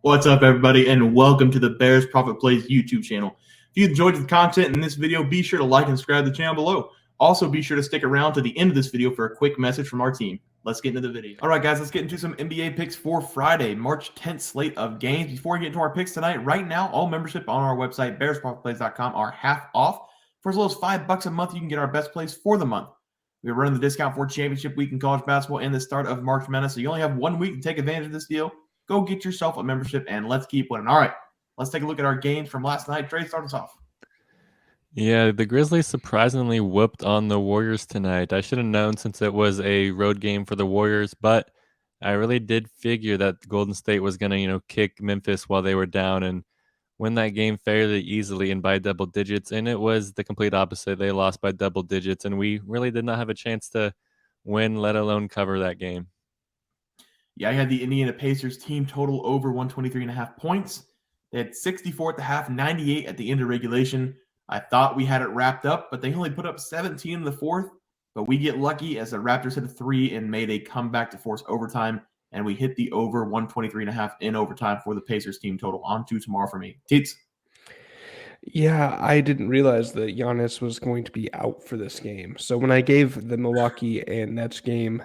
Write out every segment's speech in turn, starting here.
What's up, everybody, and welcome to the Bears Profit Plays YouTube channel. If you enjoyed the content in this video, be sure to like and subscribe to the channel below. Also, be sure to stick around to the end of this video for a quick message from our team. Let's get into the video. All right, guys, let's get into some NBA picks for Friday, March 10th slate of games. Before we get into our picks tonight, right now, all membership on our website, bearsprofitplays.com, are half off. For as low as $5 a month, you can get our best plays for the month. We're running the discount for championship week in college basketball and the start of March Madness, so you only have 1 week to take advantage of this deal. Go get yourself a membership, and let's keep winning. All right, let's take a look at our games from last night. Trey, start us off. Yeah, the Grizzlies surprisingly whooped on the Warriors tonight. I should have known since it was a road game for the Warriors, but I really did figure that Golden State was going to, kick Memphis while they were down and win that game fairly easily and by double digits. And it was the complete opposite. They lost by double digits, and we really did not have a chance to win, let alone cover that game. Yeah, I had the Indiana Pacers team total over 123.5 points. They had 64 at the half, 98 at the end of regulation. I thought we had it wrapped up, but they only put up 17 in the fourth. But we get lucky as the Raptors hit a three and made a comeback to force overtime, and we hit the over 123.5 in overtime for the Pacers team total. On to tomorrow for me. Teats. Yeah, I didn't realize that Giannis was going to be out for this game. So when I gave the Milwaukee and Nets game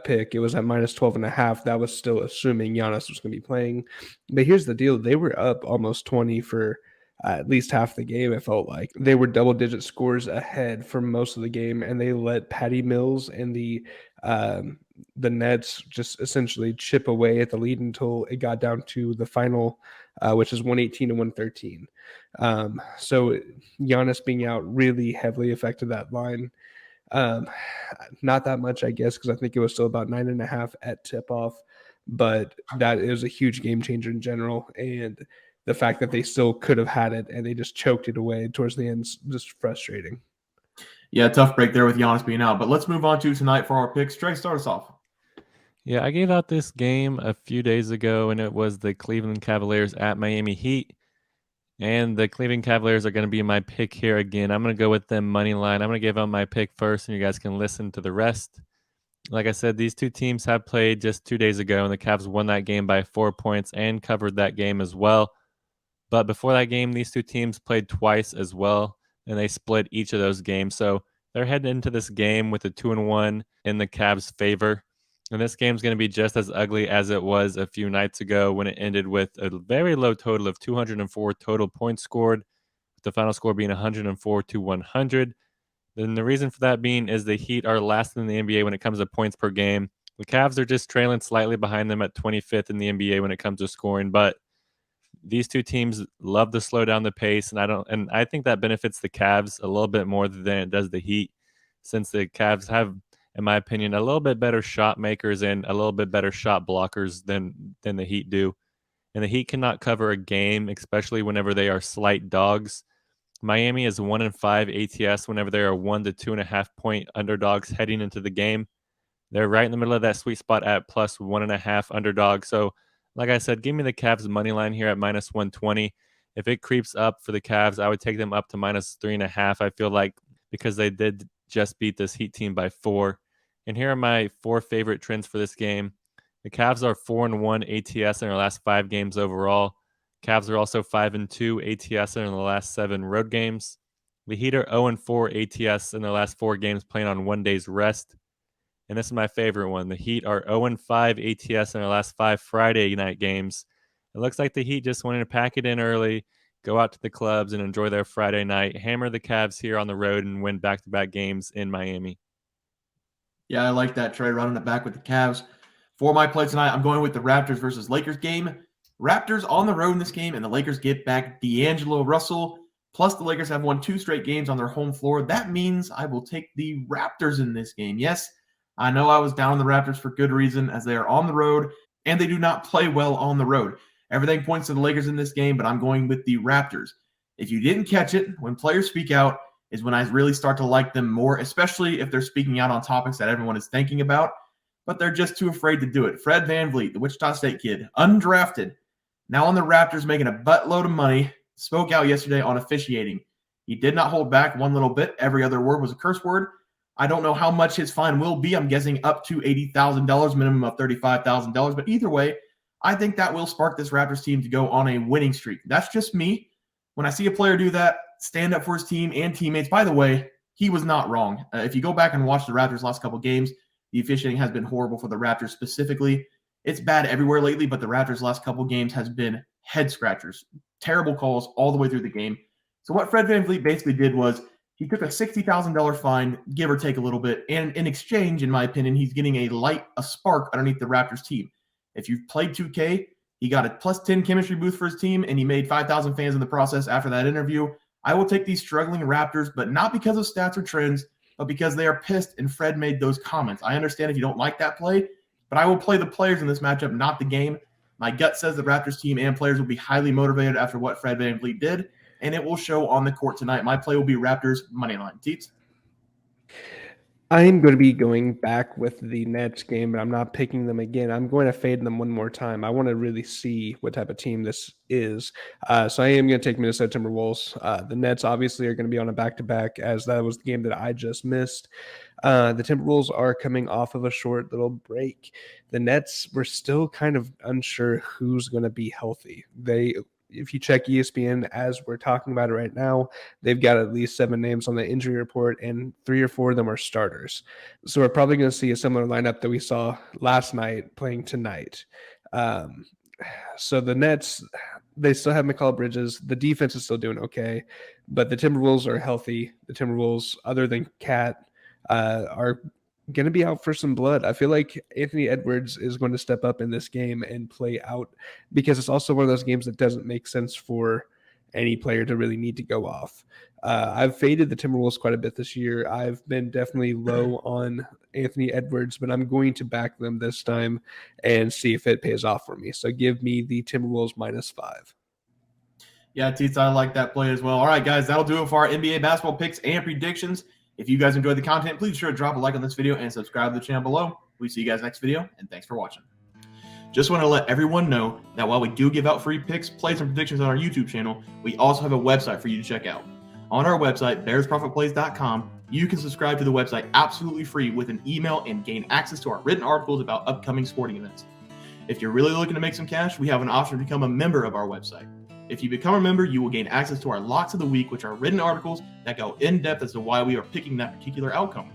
pick, it was at minus 12.5. That was still assuming Giannis was going to be playing. But here's the deal. They were up almost 20 for at least half the game, it felt like. They were double-digit scores ahead for most of the game, and they let Patty Mills and the Nets just essentially chip away at the lead until it got down to the final, which is 118 to 113. So Giannis being out really heavily affected that line. Not that much, I guess, because I think it was still about 9.5 at tip-off, but that is a huge game changer in general. And the fact that they still could have had it and they just choked it away towards the end is just frustrating. Yeah, tough break there with Giannis being out. But let's move on to tonight for our picks. Trey, start us off. Yeah, I gave out this game a few days ago, and it was the Cleveland Cavaliers at Miami Heat. And the Cleveland Cavaliers are going to be my pick here again. I'm going to go with them money line. I'm going to give out my pick first, and you guys can listen to the rest. Like I said, these two teams have played just 2 days ago, and the Cavs won that game by 4 points and covered that game as well. But before that game, these two teams played twice as well, and they split each of those games. So they're heading into this game with a 2-1 in the Cavs' favor. And this game's going to be just as ugly as it was a few nights ago when it ended with a very low total of 204 total points scored, with the final score being 104 to 100. Then the reason for that being is the Heat are last in the NBA when it comes to points per game. The Cavs are just trailing slightly behind them at 25th in the NBA when it comes to scoring, but these two teams love to slow down the pace, and I think that benefits the Cavs a little bit more than it does the Heat, since the Cavs have, in my opinion, a little bit better shot makers and a little bit better shot blockers than the Heat do. And the Heat cannot cover a game, especially whenever they are slight dogs. Miami is 1-5 ATS whenever they are 1 to 2.5 point underdogs heading into the game. They're right in the middle of that sweet spot at plus 1.5 underdog. So, like I said, give me the Cavs money line here at minus 120. If it creeps up for the Cavs, I would take them up to minus 3.5. I feel like because they did just beat this Heat team by 4. And here are my 4 favorite trends for this game. The Cavs are 4-1 ATS in their last 5 games overall. Cavs are also 5-2 ATS in the last 7 road games. The Heat are 0-4 ATS in their last 4 games playing on 1 day's rest. And this is my favorite one. The Heat are 0-5 ATS in their last 5 Friday night games. It looks like the Heat just wanted to pack it in early, go out to the clubs and enjoy their Friday night, hammer the Cavs here on the road, and win back-to-back games in Miami. Yeah, I like that, Trey, running it back with the Cavs. For my play tonight, I'm going with the Raptors versus Lakers game. Raptors on the road in this game, and the Lakers get back D'Angelo Russell. Plus, the Lakers have won 2 straight games on their home floor. That means I will take the Raptors in this game. Yes, I know I was down on the Raptors for good reason, as they are on the road, and they do not play well on the road. Everything points to the Lakers in this game, but I'm going with the Raptors. If you didn't catch it, when players speak out is when I really start to like them more, especially if they're speaking out on topics that everyone is thinking about, but they're just too afraid to do it. Fred VanVleet, the Wichita State kid, undrafted, now on the Raptors making a buttload of money, spoke out yesterday on officiating. He did not hold back one little bit. Every other word was a curse word. I don't know how much his fine will be. I'm guessing up to $80,000, minimum of $35,000. But either way, I think that will spark this Raptors team to go on a winning streak. That's just me. When I see a player do that, stand up for his team and teammates. By the way, he was not wrong. If you go back and watch the Raptors' last couple games, the officiating has been horrible for the Raptors specifically. It's bad everywhere lately, but the Raptors' last couple games has been head scratchers. Terrible calls all the way through the game. So what Fred VanVleet basically did was he took a $60,000 fine, give or take a little bit, and in exchange, in my opinion, he's getting a spark underneath the Raptors team. If you've played 2K, he got a +10 chemistry boost for his team, and he made 5,000 fans in the process after that interview. I will take these struggling Raptors, but not because of stats or trends, but because they are pissed and Fred made those comments. I understand if you don't like that play, but I will play the players in this matchup, not the game. My gut says the Raptors team and players will be highly motivated after what Fred VanVleet did, and it will show on the court tonight. My play will be Raptors money line. Teats? I'm going to be going back with the Nets game, but I'm not picking them again. I'm going to fade them one more time. I want to really see what type of team this is. So I am going to take Minnesota Timberwolves. The Nets obviously are going to be on a back-to-back, as that was the game that I just missed. The Timberwolves are coming off of a short little break. The Nets were still kind of unsure who's going to be healthy. If you check ESPN as we're talking about it right now, they've got at least 7 names on the injury report, and 3 or 4 of them are starters. So we're probably going to see a similar lineup that we saw last night playing tonight. So the Nets, they still have McCall Bridges. The defense is still doing okay, but the Timberwolves are healthy. The Timberwolves, other than Cat, are going to be out for some blood. I feel like Anthony Edwards is going to step up in this game and play out, because it's also one of those games that doesn't make sense for any player to really need to go off. I've faded the Timberwolves quite a bit this year. I've been definitely low on Anthony Edwards, but I'm going to back them this time and see if it pays off for me. So give me the Timberwolves -5. Yeah, Teats, I like that play as well. All right, guys, that'll do it for our NBA basketball picks and predictions. If you guys enjoyed the content, please be sure to drop a like on this video and subscribe to the channel below. We see you guys next video, and thanks for watching. Just want to let everyone know that while we do give out free picks, plays, and predictions on our YouTube channel, we also have a website for you to check out. On our website, bearsprofitplays.com, you can subscribe to the website absolutely free with an email and gain access to our written articles about upcoming sporting events. If you're really looking to make some cash, we have an option to become a member of our website. If you become a member, you will gain access to our Locks of the Week, which are written articles that go in depth as to why we are picking that particular outcome.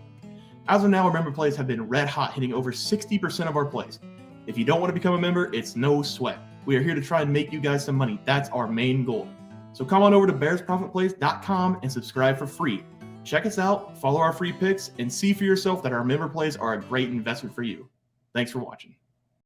As of now, our member plays have been red hot, hitting over 60% of our plays. If you don't want to become a member, it's no sweat. We are here to try and make you guys some money. That's our main goal. So come on over to bearsprofitplays.com and subscribe for free. Check us out, follow our free picks, and see for yourself that our member plays are a great investment for you. Thanks for watching.